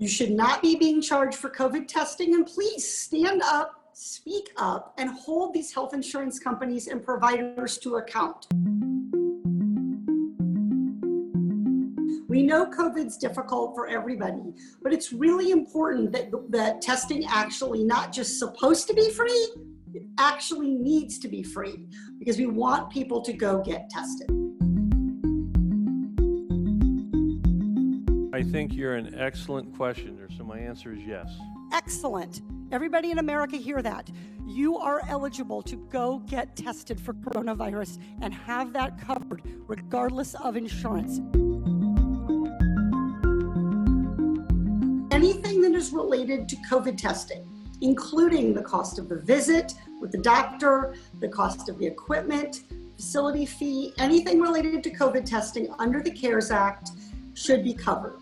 You should not be being charged for COVID testing, and please stand up, speak up, and hold these health insurance companies and providers to account. We know COVID's difficult for everybody, but it's really important that testing actually not just supposed to be free, it actually needs to be free because we want people to go get tested. I think you're an excellent questioner, so my answer is yes. Excellent. Everybody in America hear that. You are eligible to go get tested for coronavirus and have that covered regardless of insurance. Anything that is related to COVID testing, including the cost of the visit with the doctor, the cost of the equipment, facility fee, anything related to COVID testing under the CARES Act should be covered.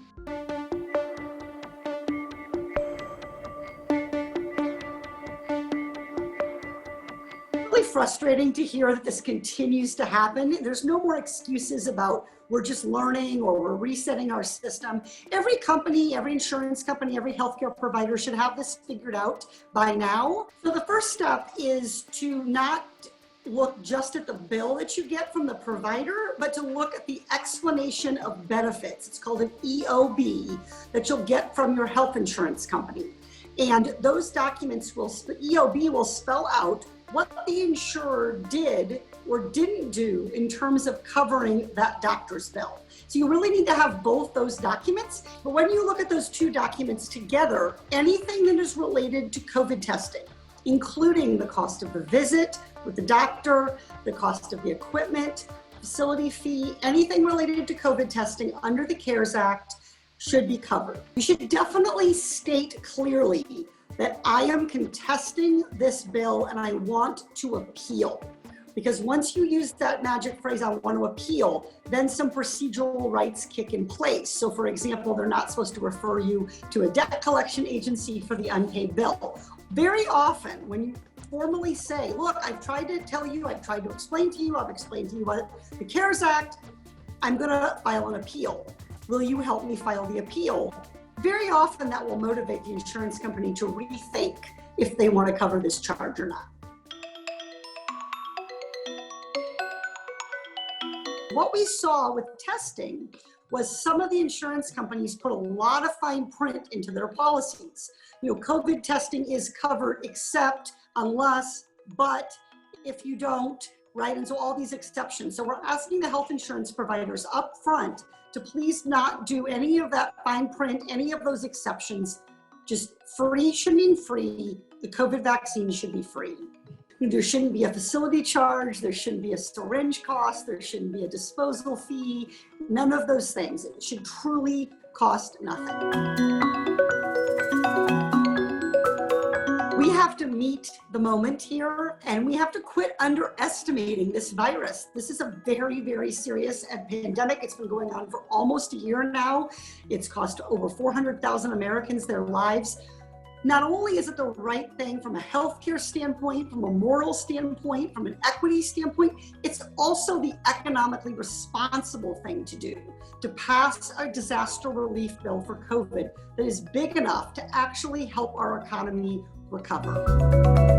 Really frustrating to hear that this continues to happen. There's no more excuses about we're just learning or we're resetting our system. Every company, every insurance company, every healthcare provider should have this figured out by now. So the first step is to not look just at the bill that you get from the provider, but to look at the explanation of benefits. It's called an EOB that you'll get from your health insurance company. And those documents the EOB will spell out what the insurer did or didn't do in terms of covering that doctor's bill. So you really need to have both those documents. But when you look at those two documents together, anything that is related to COVID testing, including the cost of the visit with the doctor, the cost of the equipment, facility fee, anything related to COVID testing under the CARES Act should be covered. You should definitely state clearly that I am contesting this bill and I want to appeal. Because once you use that magic phrase, I want to appeal, then some procedural rights kick in place. So for example, they're not supposed to refer you to a debt collection agency for the unpaid bill. Very often when you formally say, look, I've tried to tell you, I've tried to explain to you, I've explained to you what the CARES Act, I'm gonna file an appeal. Will you help me file the appeal? Very often that will motivate the insurance company to rethink if they want to cover this charge or not. What we saw with testing was some of the insurance companies put a lot of fine print into their policies. You know, COVID testing is covered except, unless, but, if you don't, right? And so all these exceptions. So we're asking the health insurance providers up front to please not do any of that fine print, any of those exceptions. Just free should mean free. The COVID vaccine should be free. There shouldn't be a facility charge. There shouldn't be a syringe cost. There shouldn't be a disposal fee. None of those things. It should truly cost nothing. We have to meet the moment here, and we have to quit underestimating this virus. This is a very, very serious pandemic. It's been going on for almost a year now. It's cost over 400,000 Americans their lives. Not only is it the right thing from a healthcare standpoint, from a moral standpoint, from an equity standpoint, it's also the economically responsible thing to do, to pass a disaster relief bill for COVID that is big enough to actually help our economy recover.